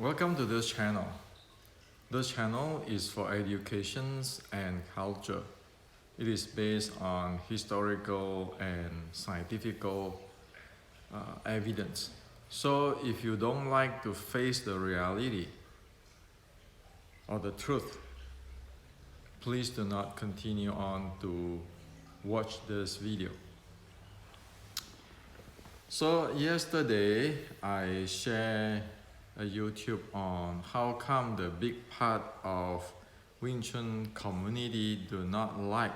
Welcome to this channel. This channel is for education and culture. It is based on historical and scientific evidence. So if you don't like to face the reality or the truth, please do not continue on to watch this video. So yesterday I shared a YouTube on how come the big part of Wing Chun community do not like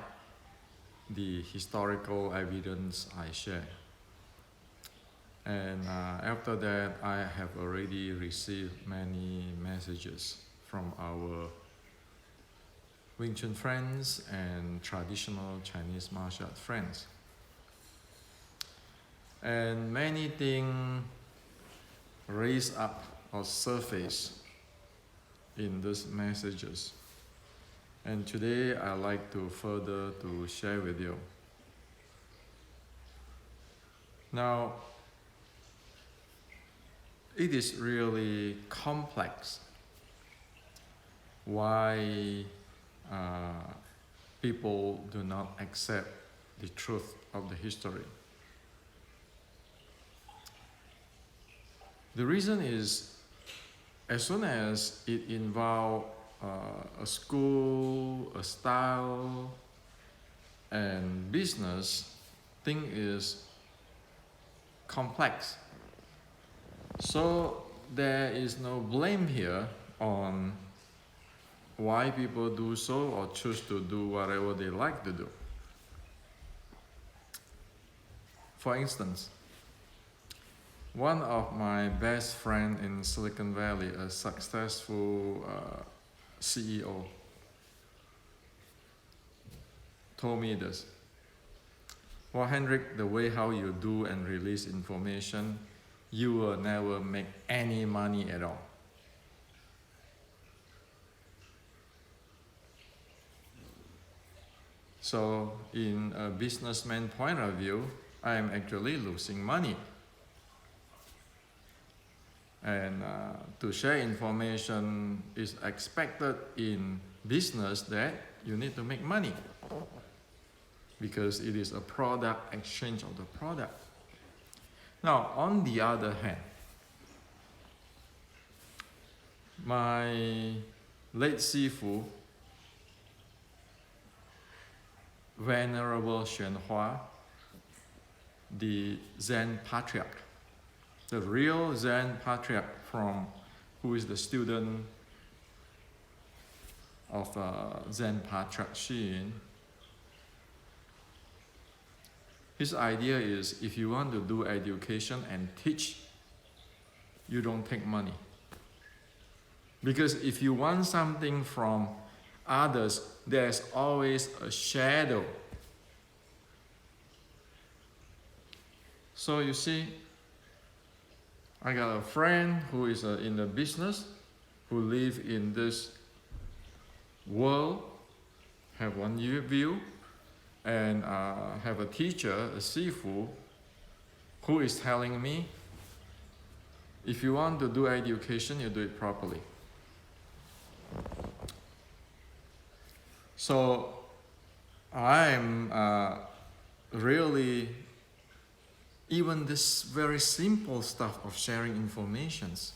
the historical evidence I share. And after that, I have already received many messages from our Wing Chun friends and traditional Chinese martial art friends. And many things raise up or surface in these messages. And today I like to further to share with you. Now, it is really complex why people do not accept the truth of the history. The reason is, as soon as it involves a school, a style, and business, thing is complex. So there is no blame here on why people do so or choose to do whatever they like to do. For instance, one of my best friend in Silicon Valley, a successful CEO, told me this. Well, Henrik, the way how you do and release information, you will never make any money at all. So in a businessman point of view, I am actually losing money. And to share information is expected in business that you need to make money because it is a product exchange of the product. Now, on the other hand, my late Sifu, Venerable Xuan Hua, the Zen patriarch, the real Zen patriarch who is the student of Zen patriarch Xin. His idea is, if you want to do education and teach, you don't take money. Because if you want something from others, there's always a shadow. So you see, I got a friend who is in the business, who live in this world, have one view, and have a teacher, a Sifu, who is telling me, if you want to do education, you do it properly. So I'm really, even this very simple stuff of sharing informations.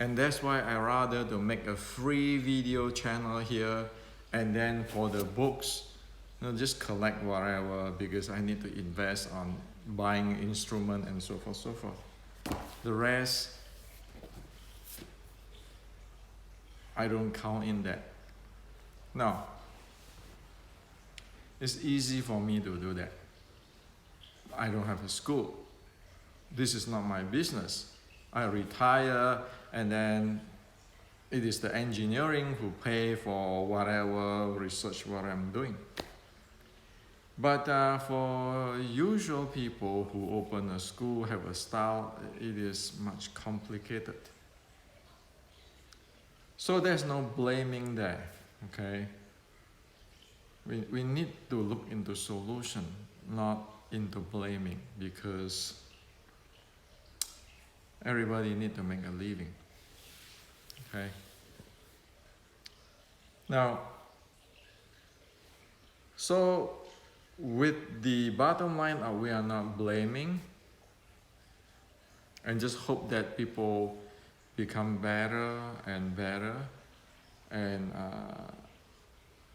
And that's why I rather to make a free video channel here, and then for the books, just collect whatever, because I need to invest on buying instrument and so forth. The rest, I don't count in that. Now, it's easy for me to do that. I don't have a school. This is not my business. I retire, and then it is the engineering who pay for whatever research what I'm doing. But for usual people who open a school, have a style, it is much complicated. So there's no blaming there, okay? We need to look into solution, not into blaming, because Everybody need to make a living. Okay. Now, so with the bottom line, we are not blaming, and just hope that people become better and better, and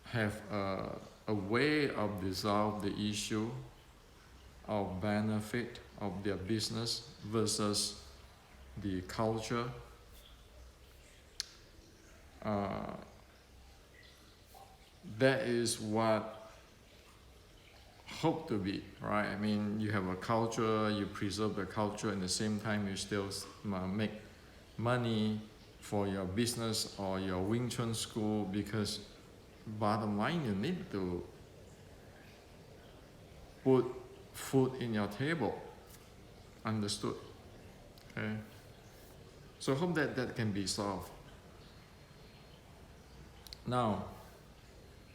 have a way of dissolve the issue of benefit of their business versus the culture. That is what hope to be, right? I mean, you have a culture, you preserve the culture, and at the same time you still make money for your business or your Wing Chun school, because bottom line, you need to put food in your table. Understood? Okay. So hope that that can be solved. Now,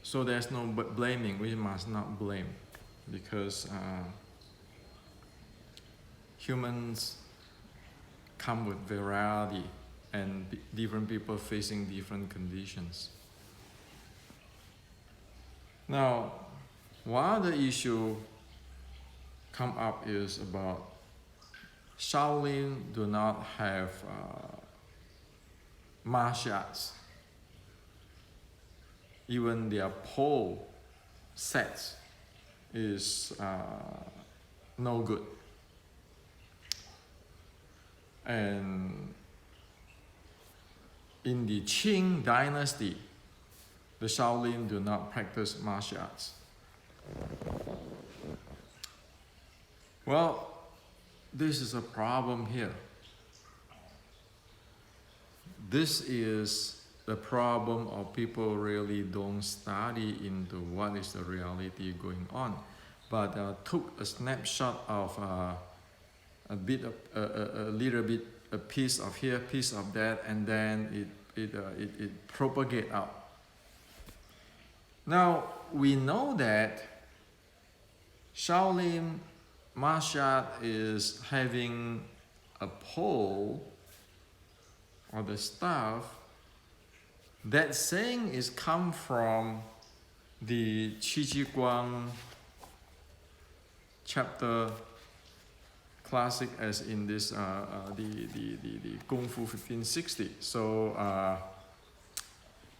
so there's no blaming. We must not blame, because humans come with variety, and different people facing different conditions. Now, one other issue come up is about Shaolin do not have martial arts. Even their pole sets is no good. And in the Qing dynasty, the Shaolin do not practice martial arts. Well, this is a problem here. This is the problem of people really don't study into what is the reality going on, but took a snapshot of a little bit, a piece of here, piece of that, and then it propagate out. Now we know that Shaolin martial art is having a pole or the staff. That saying is come from the Qi Guang chapter, classic as in this the Kung Fu 1560. So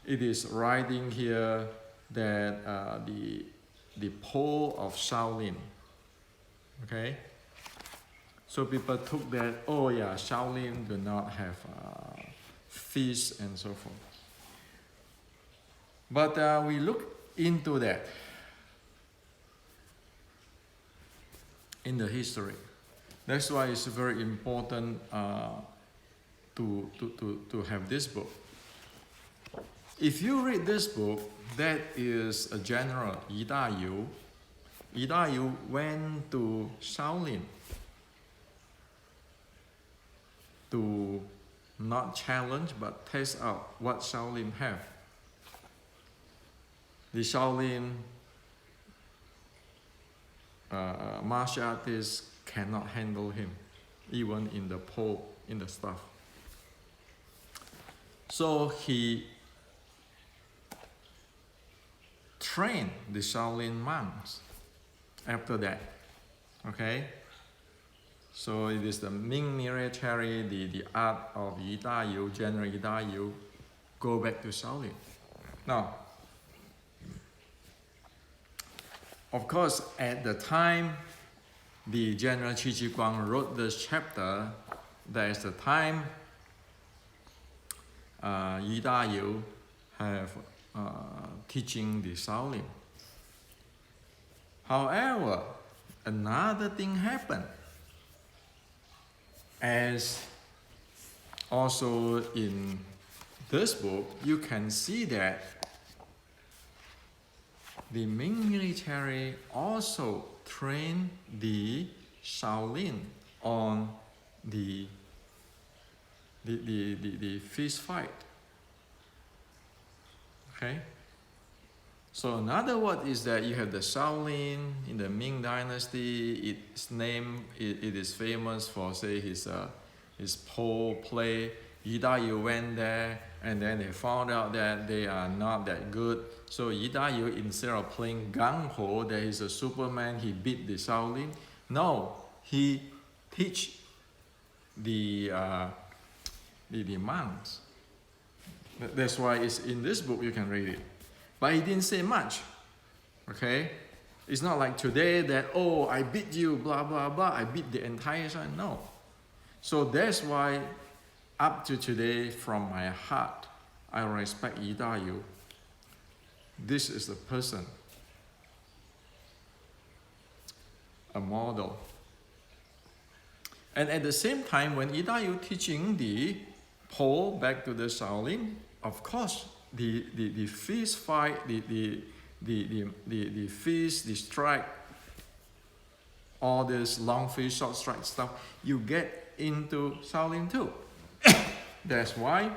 it is writing here that the pole of Shaolin. Okay, so people took that, oh yeah, Shaolin do not have fish and so forth. But we look into that in the history. That's why it's very important to have this book. If you read this book, that is a general, Yi Da Yu. Yi Da Yu went to Shaolin to not challenge but test out what Shaolin have. The Shaolin martial artists cannot handle him, even in the pole, in the staff. So he trained the Shaolin monks after that. Okay? So it is the Ming military, the art of Yi Da Yu, General Yi Da Yu, go back to Shaolin. Now, of course, at the time the General Qi Guang wrote this chapter, that is the time Yi Da Yu have teaching the Shaolin. However, another thing happened. As also in this book, you can see that the Ming military also trained the Shaolin on the fist fight. Okay? So another word is that you have the Shaolin in the Ming dynasty. Its name, it is famous for, say, his his pole play. Yi Da-yu went there, and then they found out that they are not that good. So Yi Da-yu, instead of playing gung ho, that he's a Superman, he beat the Shaolin. No, he teach the monks. That's why it's in this book, you can read it. But he didn't say much, okay? It's not like today that, oh, I beat you, blah, blah, blah, I beat the entire Shaolin. No. So that's why up to today, from my heart, I respect Yi Da-yu. This is the person, a model. And at the same time, when Yi Da-yu teaching the pole back to the Shaolin, of course, the fist fight, the fist, the strike, all this long fist, short strike stuff, you get into Shaolin too. That's why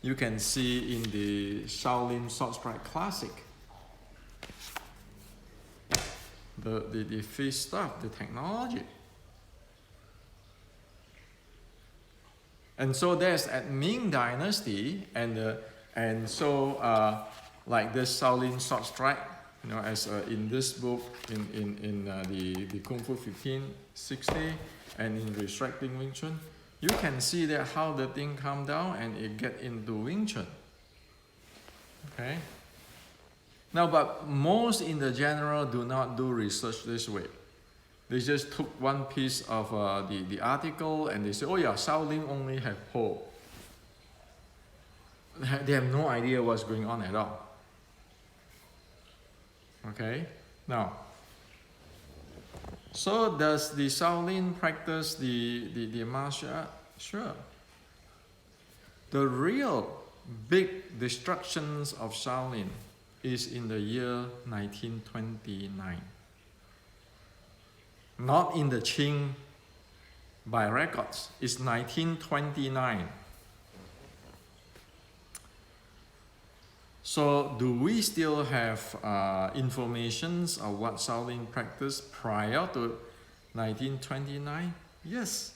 you can see in the Shaolin Short Strike Classic, the fist stuff, the technology. And so there's at Ming Dynasty, and so like this Shaolin Short Strike, you know, as in this book, in the Kung Fu 1560, and in Restricting Wing Chun, you can see that how the thing come down and it get into Wing Chun. Okay. Now, but most in the general do not do research this way. They just took one piece of the article and they say, oh yeah, Shaolin only have pole. They have no idea what's going on at all. Okay? Now, so does the Shaolin practice the martial art? Sure. The real big destructions of Shaolin is in the year 1929. Not in the Qing by records. It's 1929. So do we still have informations of what Shaolin practiced prior to 1929? Yes.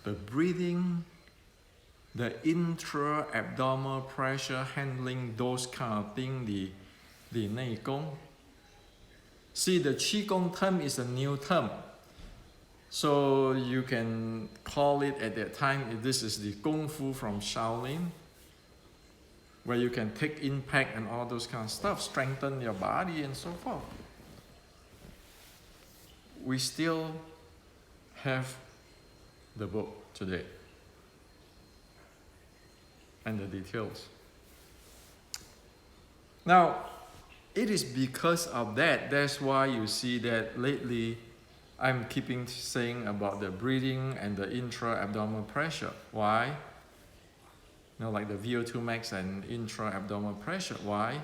The breathing, the intra-abdominal pressure handling, those kind of things, the Nei Gong. See, the Qigong term is a new term. So you can call it at that time, this is the Kung Fu from Shaolin, where you can take impact and all those kind of stuff, strengthen your body and so forth. We still have the book today and the details. Now, it is because of that, that's why you see that lately I'm keeping saying about the breathing and the intra-abdominal pressure. Why? You know, like the VO2 max and intra-abdominal pressure. Why?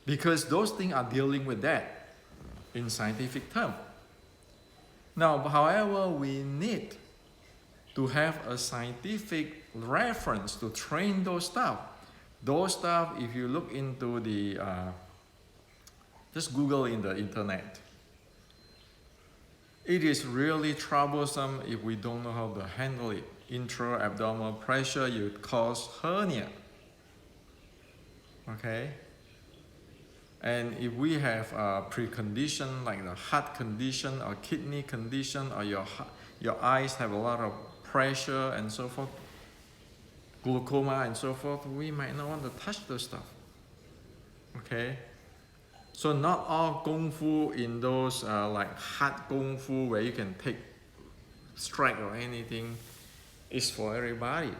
Because those things are dealing with that in scientific term. Now, however, we need to have a scientific reference to train those stuff. Those stuff, if you look into the, just Google in the internet. It is really troublesome if we don't know how to handle it. Intra-abdominal pressure, you cause hernia. Okay? And if we have a precondition like the heart condition or kidney condition, or your eyes have a lot of pressure and so forth, glaucoma and so forth, we might not want to touch those stuff. Okay? So not all Kung Fu in those like hard Kung Fu where you can take strike or anything is for everybody.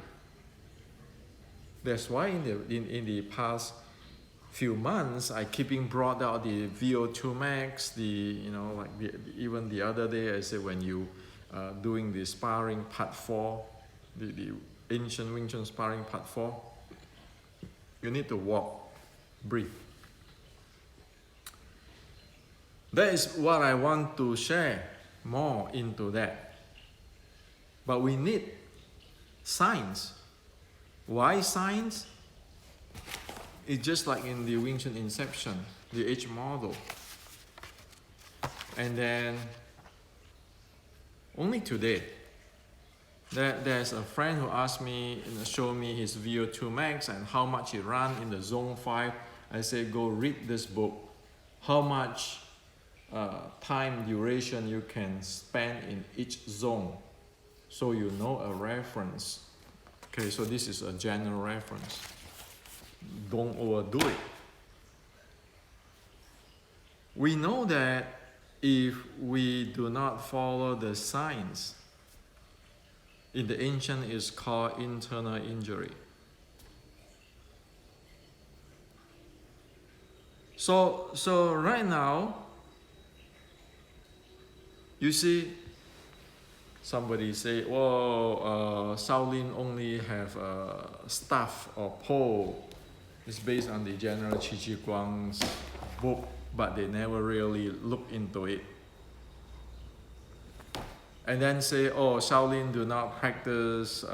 That's why in the past few months I keeping brought out the VO2 max, the, you know, like even the other day I said when you doing the sparring part 4, the ancient Wing Chun sparring part 4, you need to walk, breathe. That is what I want to share more into that. But we need science. Why science? It's just like in the Wing Chun Inception, the H model. And then Only today. There's a friend who asked me, show me his VO2 max and how much he ran in the zone 5. I say, go read this book. How much time duration you can spend in each zone, so you know a reference. Okay, so this is a general reference. Don't overdo it. We know that if we do not follow the science, in the ancient is called internal injury. So right now, you see, somebody say, well, Shaolin only have staff or pole. It's based on the General Qi Ji Guang's book, but they never really look into it. And then say, oh, Shaolin do not practice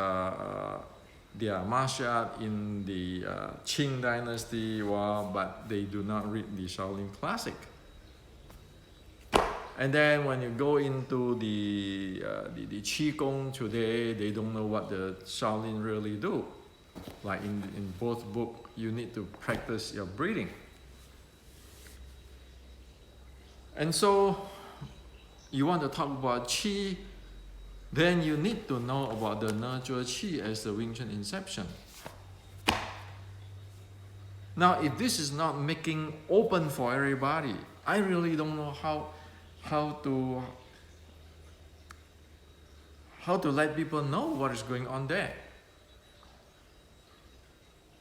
their martial art in the Qing dynasty, but they do not read the Shaolin classic. And then when you go into the Qigong today, they don't know what the Shaolin really do. Like in both books, you need to practice your breathing. And so, you want to talk about Qi, then you need to know about the nurture Qi as the Wing Chun inception. Now, if this is not making open for everybody, I really don't know how to let people know what is going on there.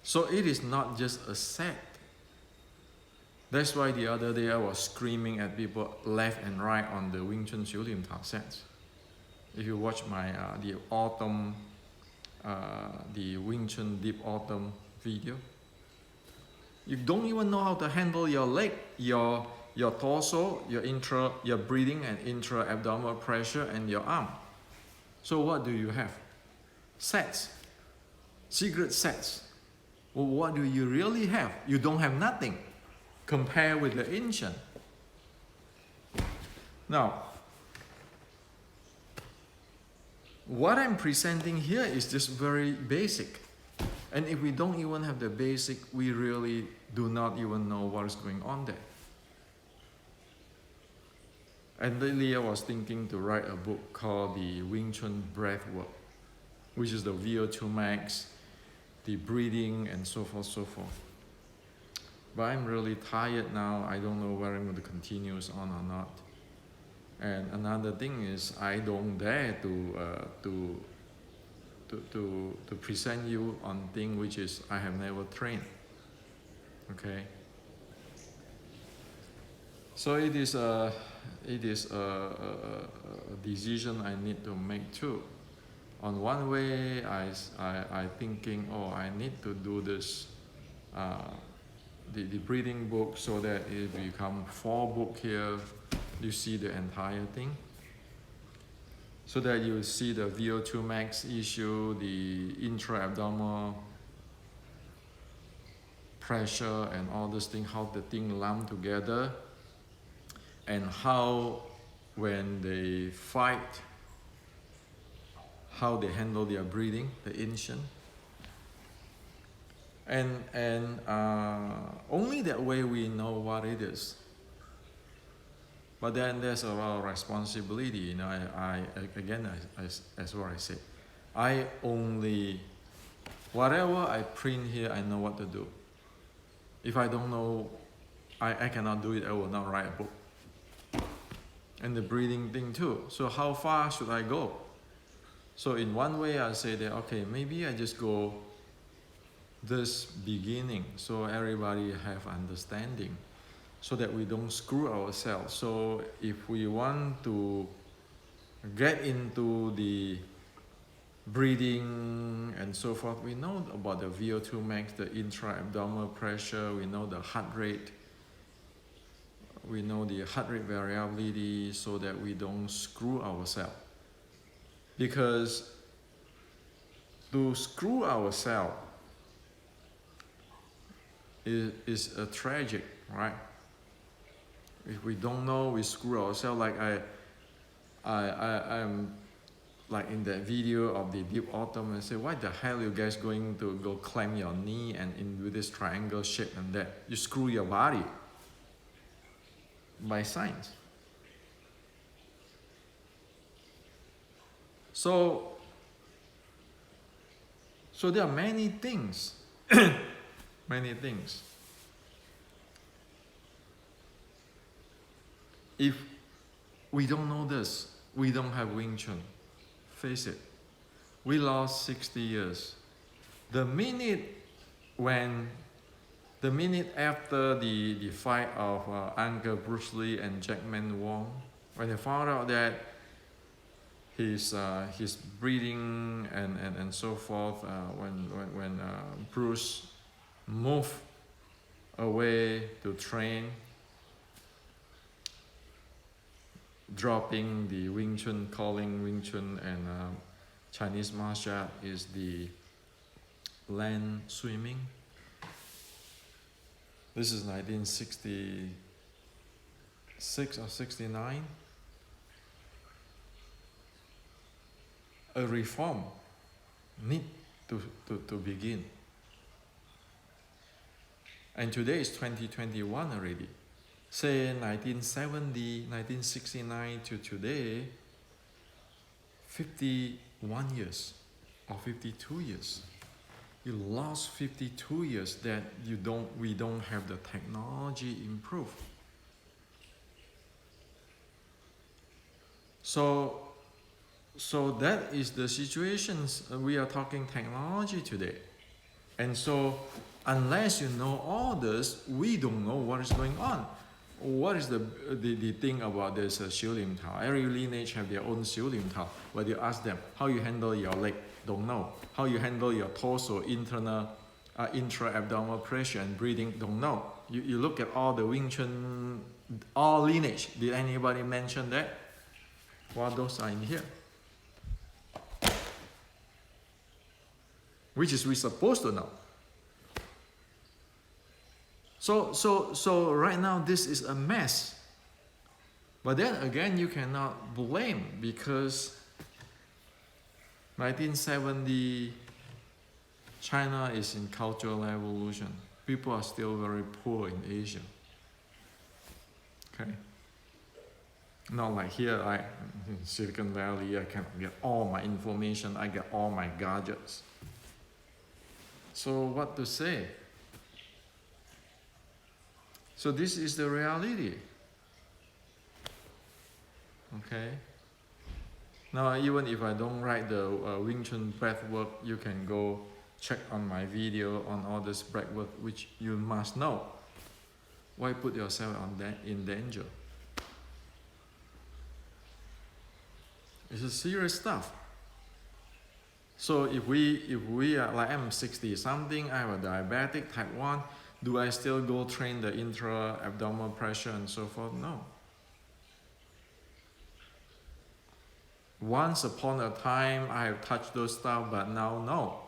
So it is not just a sect. That's why the other day I was screaming at people left and right on the Wing Chun Xiu Lim Tao sets. If you watch my the autumn, the Wing Chun Deep Autumn video, you don't even know how to handle your leg, your torso, your breathing and intra-abdominal pressure, and your arm. So what do you have? Sets, secret sets. Well, what do you really have? You don't have nothing. Compare with the ancient. Now, what I'm presenting here is just very basic. And if we don't even have the basic, we really do not even know what is going on there. And lately I was thinking to write a book called the Wing Chun Breathwork, which is the VO2 max, the breathing, and so forth, so forth. But I'm really tired now. I don't know whether I'm going to continue on or not. And another thing is, I don't dare to present you on things which is I have never trained. Okay. So it is a decision I need to make too. On one way, I thinking, oh, I need to do this. The breathing book, so that it become 4 book here. You see the entire thing, so that you see the VO2 max issue, the intra-abdominal pressure, and all this thing, how the thing lump together, and how when they fight, how they handle their breathing, the ancient. And only that way we know what it is. But then there's a lot of responsibility. You know, as what I said, I only, whatever I print here, I know what to do. If I don't know, I cannot do it. I will not write a book. And the breathing thing too. So how far should I go? So in one way, I say that, okay, maybe I just go this beginning, so everybody have understanding, so that we don't screw ourselves. So if we want to get into the breathing and so forth, we know about the VO2 max, the intra-abdominal pressure, we know the heart rate, we know the heart rate variability, so that we don't screw ourselves. Because to screw ourselves is a tragic, right? If we don't know, we screw ourselves. Like I'm like in that video of the deep autumn and say, why the hell you guys going to go climb your knee and into this triangle shape and that? You screw your body by science. So there are many things, many things. If we don't know this, we don't have Wing Chun. Face it, we lost 60 years. The minute after the fight of Uncle Bruce Lee and Jackman Wong, when they found out that his breathing and so forth, when Bruce moved away to train, dropping the Wing Chun, calling Wing Chun and Chinese martial art is the land swimming. This is 1966 or 69. A reform need to begin. And today is 2021 already. Say 1970, 1969 to today, 51 years or 52 years. You lost 52 years that we don't have the technology improved. So that is the situations we are talking technology today. And so unless you know all this, we don't know what is going on. What is the thing about this Shaolin Tao? Every lineage have their own Shaolin Tao. But you ask them, how you handle your leg? Don't know. How you handle your torso, intra-abdominal pressure and breathing? Don't know. You look at all the Wing Chun, all lineage. Did anybody mention that? Well, those are in here. Which is we supposed to know. So right now this is a mess. But then again, you cannot blame, because 1970 China is in cultural evolution. People are still very poor in Asia. Okay. Not like here, like in Silicon Valley, I can get all my information, I get all my gadgets. So what to say? So this is the reality. Okay. Now, even if I don't write the Wing Chun breath work, you can go check on my video on all this breath work, which you must know. Why put yourself in danger? It's a serious stuff. So if we are like, I'm 60 something, I have a diabetic type 1, do I still go train the intra-abdominal pressure and so forth? No. Once upon a time, I have touched those stuff, but now no.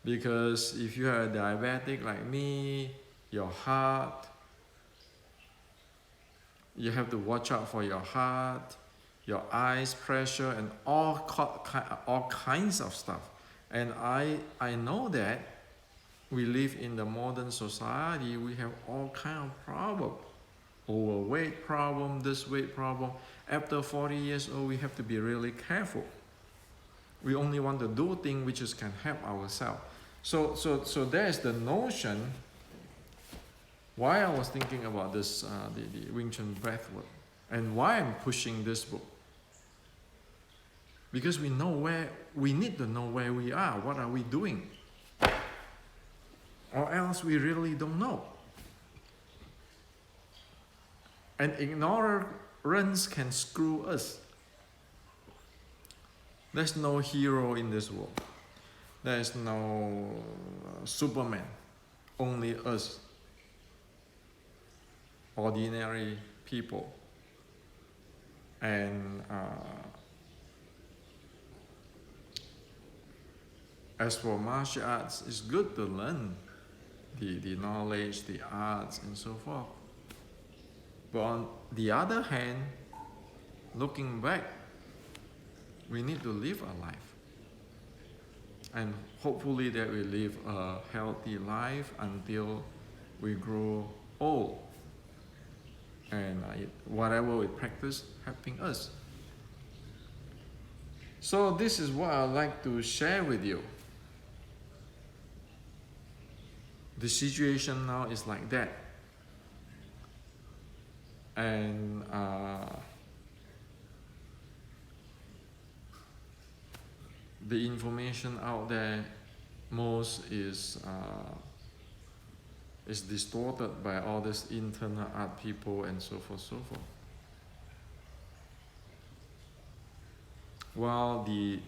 Because if you are a diabetic like me, your heart, you have to watch out for your heart, your eyes pressure, and all kinds of stuff. And I know that we live in the modern society, we have all kinds of problems. Overweight problem, this weight problem. After 40 years old, we have to be really careful. We only want to do things which can help ourselves. So there's the notion why I was thinking about this, the Wing Chun breathwork, and why I'm pushing this book. Because we need to know where we are, what are we doing? Or else we really don't know. And ignorance can screw us. There's no hero in this world. There's no Superman. Only us, ordinary people. And as for martial arts, it's good to learn the knowledge, the arts, and so forth. But on the other hand, looking back, we need to live a life. And hopefully that we live a healthy life until we grow old. And whatever we practice helping us. So this is what I'd like to share with you. The situation now is like that. And the information out there most is distorted by all this internet art people and so forth, so forth. While the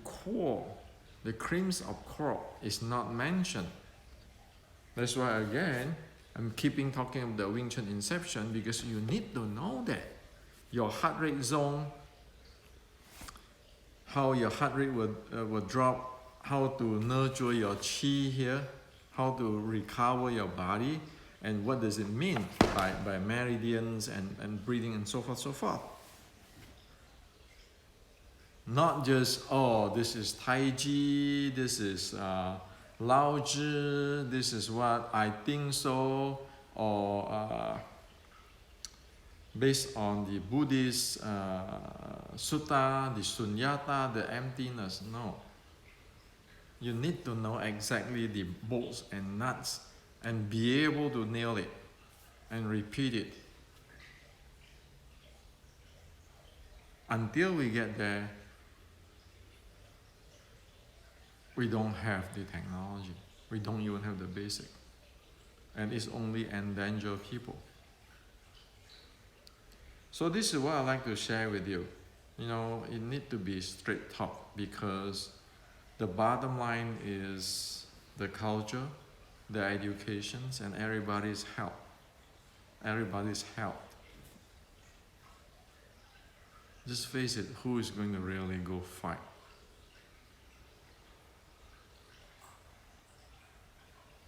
core, the creams of crop is not mentioned. That's why again, I'm keeping talking about the Wing Chun inception, because you need to know that your heart rate zone, how your heart rate will drop, how to nurture your chi here, how to recover your body, and what does it mean by meridians and breathing and so forth, so forth. Not just, oh, this is Tai Chi, this is Lao Zhi, this is what I think so, or based on the Buddhist sutta, the sunyata, the emptiness. No. You need to know exactly the bolts and nuts and be able to nail it and repeat it. Until we get there, we don't have the technology. We don't even have the basic. And it's only endanger people. So this is what I like to share with you. You know, it needs to be straight talk, because the bottom line is the culture, the educations, and everybody's health. Everybody's health. Just face it, who is going to really go fight?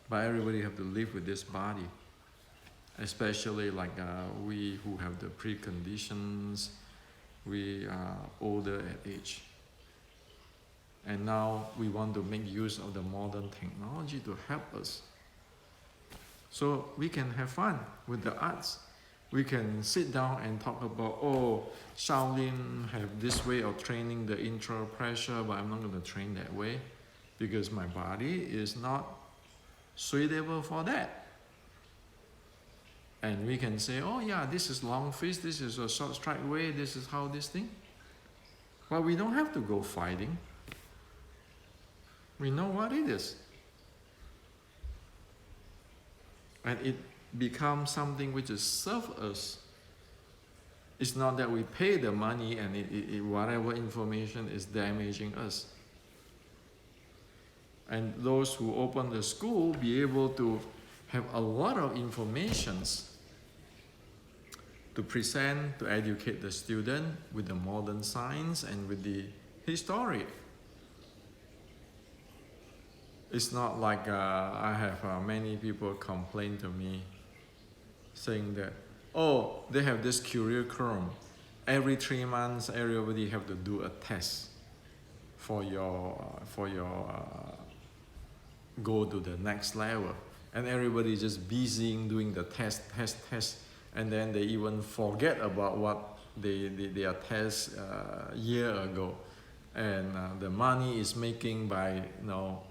But everybody have to live with this body. Especially like we who have the preconditions, we are older at age. And now we want to make use of the modern technology to help us. So we can have fun with the arts. We can sit down and talk about, oh, Shaolin have this way of training the intra pressure, but I'm not going to train that way because my body is not suitable for that. And we can say, oh yeah, this is long fist, this is a short strike way, this is how this thing. But we don't have to go fighting. We know what it is. And it becomes something which is serve us. It's not that we pay the money and whatever information is damaging us. And those who open the school be able to have a lot of informations to present, to educate the student with the modern science and with the history. It's not like I have many people complain to me saying that, oh, they have this curriculum. Every 3 months, everybody have to do a test for your go to the next level. And everybody just busy doing the test. And then they even forget about what their test a year ago. And the money is making by,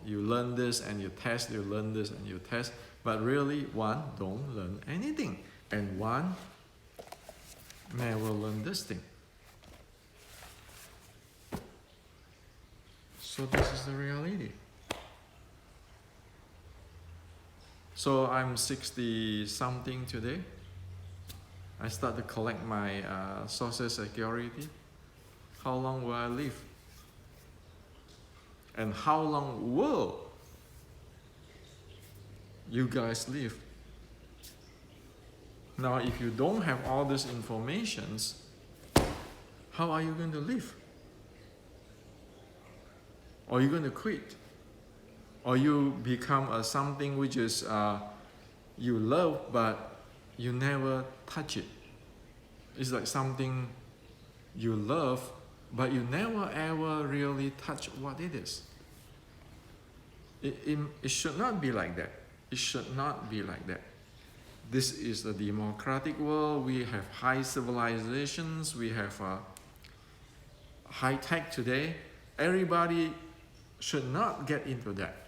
you learn this and you test, you learn this and you test. But really, one don't learn anything. And one never learn this thing. So this is the reality. So I'm 60 something today. I start to collect my social security. How long will I live? And how long will you guys live? Now, if you don't have all these informations, how are you going to live? Or are you going to quit? Or you become something which is you love, but you never touch it. It's like something you love, but you never ever really touch what it is. It should not be like that. It should not be like that. This is a democratic world. We have high civilizations. We have high tech today. Everybody should not get into that.